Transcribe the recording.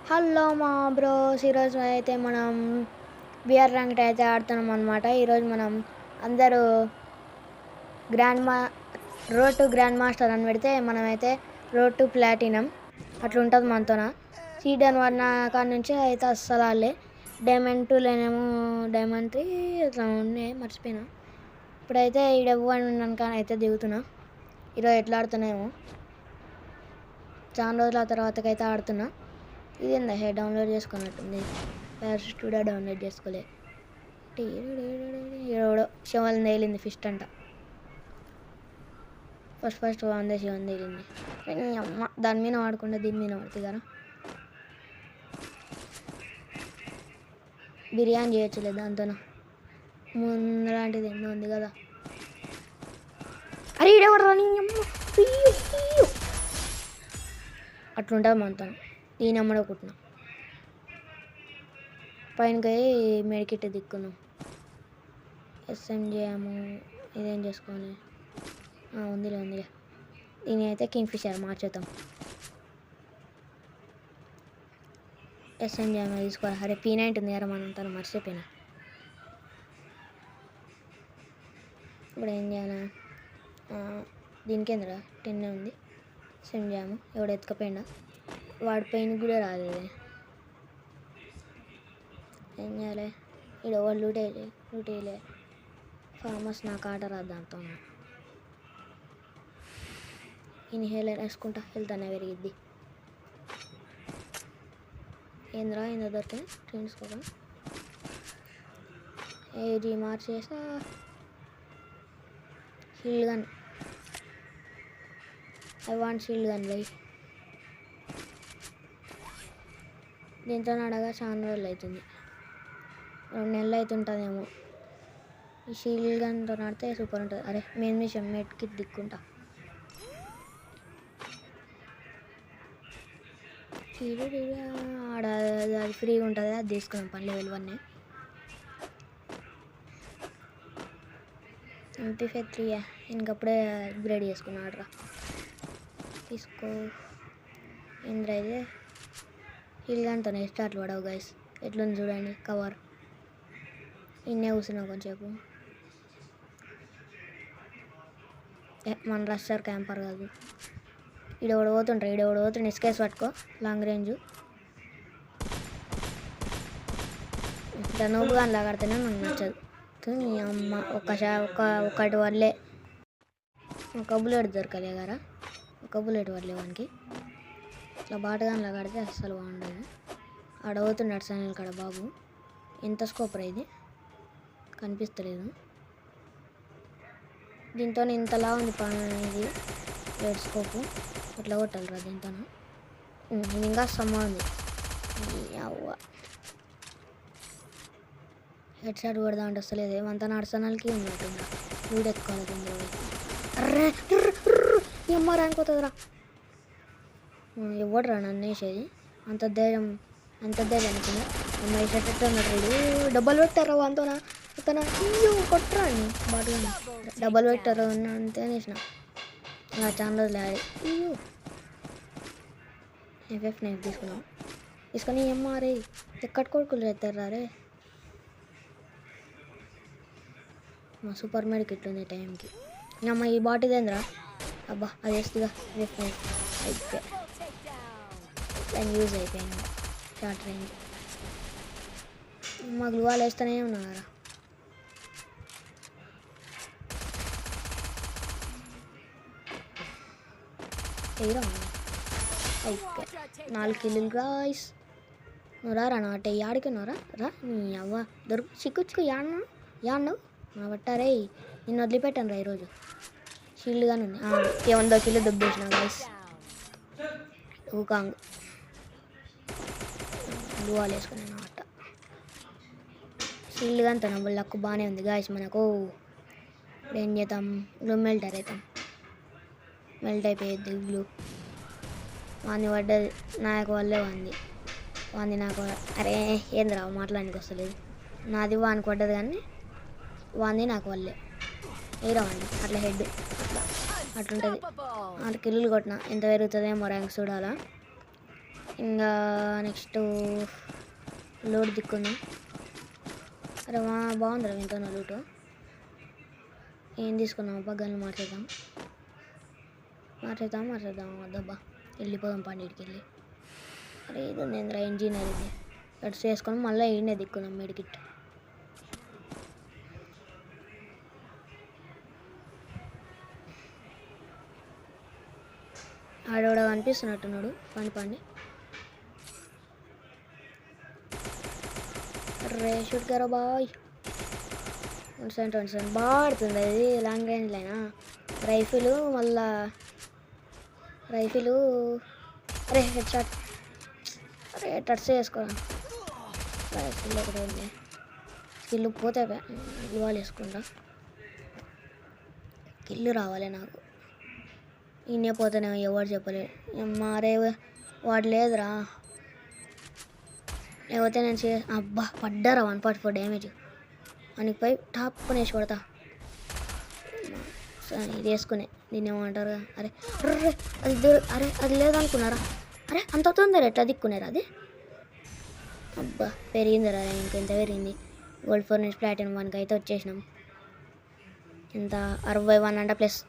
Hello మా bros, ఈరోజు అయితే మనం బిఆర్ ర్యాంక్ అయితే ఆడుతున్నాం అనమాట. ఈరోజు మనం అందరూ రోడ్ టు గ్రాండ్ మాస్టర్ అని పెడితే మనమైతే రోడ్ టు ప్లాటినం అట్లా ఉంటుంది మనతోన. సీడన్ 1 కాడ నుంచి అయితే అస్సలు ఆడలే. డైమండ్ 2లోనేమో డైమండ్ 3 అట్లా ఉన్నాయి, మర్చిపోయినా. ఇప్పుడైతే ఈ డబ్బు ఉన్నాను కానీ అయితే దిగుతున్నా. ఈరోజు ఎట్లా ఆడుతున్నాయేమో, చాలా రోజుల తర్వాతకైతే ఆడుతున్నా. ఇదేందా డౌన్లోడ్ చేసుకున్నట్టుంది, ప్యారస్ స్టూడియో డౌన్లోడ్ చేసుకోలే. ఎవడో శివన్ తేలింది ఫిస్ట్ అంట. ఫస్ట్ వందే శివన్ తేలింది. అమ్మ దాని మీద వాడకుండా దీని మీద పడుతుంది కదా. బిర్యానీ చేయొచ్చులే దాంతో, ముందలాంటిది ఎన్నో ఉంది కదా. అరే ఇడేవాడు అట్లుంటుంది మనతో. దీని అమ్మడ కుట్టిన పైనకి మెడికిట్ దిక్కున్నాం. ఎస్ఎం చేయము, ఇదేం చేసుకోవాలి. ఉందిలే దీని అయితే కింగ్ ఫిషర్ మార్చేద్దాం. ఎస్ఎం చేయము తీసుకోవాలి. అరే P90 ఉంది కదా మనం, తను మర్చిపోయినా. ఇప్పుడు ఏం చేయాలా, దీనికి ఏందిరా 10 ఉంది. ఎస్ఎం చేయము, ఎవడు ఎత్తుకపోయినా వాడి పైన కూడా రాలేదు. ఏం చేయాలి, ఇక్కడ వాళ్ళు లూటేయలే. ఫార్మర్స్ నాకు ఆట రాదు దాంతో. ఇన్హేలర్ వేసుకుంటా, హెల్త్ అనే పెరిగిద్ది. ఏంద్రా దొరికిన తీసుకోగా ఏది మార్చేసా. Shield gun, I want shield gun bye. దీంతో అడగా చాలా రోజులు అవుతుంది, 2 నెలలు అవుతుంటుందేమో. ఈ షీల్డ్ గన్తో ఆడితే సూపర్ ఉంటుంది. అరే మెయిన్ మిషన్ మెడ్ కిట్ దిక్కుంటా. ఆడ అది ఫ్రీగా ఉంటుంది, అది తీసుకున్నాం పని లెవెల్ 1. MP3 ఇంకప్పుడే అప్గ్రేడ్ చేసుకున్నా. ఆడరా తీసుకో. ఇంద్ర అయితే షీల్డ్ గన్తో స్టార్ట్లు పడవు గైస్. ఎట్లుంది చూడండి కవర్. ఇన్నే కూర్చున్నావు కొంచెంసేపు. మన రష్టర్ క్యాంపర్ కాదు. ఈడెవడు పోతుండ్రు ఎస్కేస్ పట్టుకో. లాంగ్ రేంజ్ ఇట్లా నోబుగా లాగాడితేనే మనకు నచ్చదు. నీ అమ్మ ఒక్కటి వల్లే ఒక బుల్లెట్ దొరకలే కదా, ఒక బుల్లెట్ వల్లే వానికి. ఇట్లా బాటగా లాగాడితే అస్సలు బాగుండదు. ఆడ పోతున్నాడు సైనల్ కాడ బాబు. ఎంత స్కోప్ రా ఇది, కనిపిస్తలేదు. దీంతో ఇంతలా ఉంది ఇది రెడ్ స్కోపు. ఎట్లా కొట్టాలిరా దీంతో, ఇంకా సమ్మా ఉంది. అవ్వ హెడ్ షాట్ కొడదా అంటే వస్తలేదు. అంతా నడుసనాలకి ఉన్నట్టుందా. వీడు ఎత్తుకోవాలి దీంట్లో. అర్రే అమ్మ రానిపోతుందిరా. ఎవడు రా నన్ను వేసేది, అంత ధైర్యం అనుకున్నా. అమ్మ వేసేటట్టు ఉన్నాడు వీడు. డబ్బులు పెట్టారా అంతనా అతను. అయ్యో కొట్టరా అని బాగా డబ్బులు పెట్టారు అంతే వేసిన. అలా చాలా రోజులు ఆడి. అయ్యో FF నైఫ్ తీసుకొని అమ్మారే ఎక్కడ కొడుకులు చేస్తారా రే. మా సూపర్ మెడికిట్ ఉంది టైంకి. అమ్మ ఈ బాటిదేంద్రా, అబ్బా అది వేస్తుందిగా. FF నైఫ్ అయితే దాన్ని యూజ్ అయిపోయింది. షార్ట్ రేంజ్ మా గ్లూవాలు వేస్తూనే ఉన్నారా. అయితే 4 కిల్లులు గాయ్స్. నువ్వు రారా నా అంటే ఆడుకున్నారా రా. నీ అవ్వ చిక్కు యాడ్ను నా పట్టారే. నిన్ను వదిలిపెట్టాను రా ఈరోజు. షీల్డ్ గానే ఉంది. 100 కిలో దుబ్బేసిన గాయ్స్. ఊకాంగ్ గ్లూవాలు వేసుకున్నాను అన్నమాట. షీల్డ్ గాని తన లక్కు బాగానే ఉంది గాయస్ మనకు. ఇప్పుడు ఏం చేద్దాం, గ్లూ మెల్ట్ అయిపోయింది గ్లూ. వాంది పడ్డది నాకు వల్లే వాంది నాకు. అరే ఏంద్రా మాట్లాడానికి వస్తలేదు. నాది వానికి పడ్డది కానీ వాంది నాకు వల్లే. ఏరావండి అట్లా హెడ్ అట్లుంటుంది. 6 కిల్లులు కొట్టిన. ఎంత పెరుగుతుందేమో ర్యాంక్ చూడాలా. ఇంకా నెక్స్ట్ లోడ్ దిక్కుంది. అరే బాగుందిరా ఎంతో లూటు. ఏం తీసుకున్నాం అబ్బా, గన్ను మార్చేద్దాం వద్దబ్బా, వెళ్ళిపోదాం పండిటికి వెళ్ళి. అరే ఇది నేను ఇంజనీరింగ్ కట్స్ చేసుకొని మళ్ళీ ఈయనే దిక్కున్నాం మెడికిట్. ఆడోడ కనిపిస్తున్నట్టున్నాడు. పండి రే షూట్ గారా బాయ్. 27 బాగా ఆడుతుంది అది. లాంగ్ రేంజ్ అయినా రైఫిలు అరే హెడ్ షాట్. అరే టచ్ చేసుకోరా. స్కిల్ ఒకటే ఉంది, స్కిల్ పోతే ఇవాళ వేసుకుంటా. కిల్లు రావాలి నాకు. ఇన్నే పోతేనే ఎవరు చెప్పలేదు. మారే వాడు లేదురా, లేకపోతే నేను అబ్బా పడ్డారా 144 డ్యామేజ్. మనకి పై టాప్ వేసి కొడతా. ఇది వేసుకునే దీన్ని ఏమంటారు. అరే అది అది లేదనుకున్నారా. అరే అంత అవుతుంది ఎట్లా దిక్కునేరా అది. అబ్బా పెరిగిందిరా, ఇంకెంత పెరిగింది. గోల్డ్ 4 నుంచి ప్లాటినం 1కి అయితే వచ్చేసినాం. ఎంత 61 అంట ప్లస్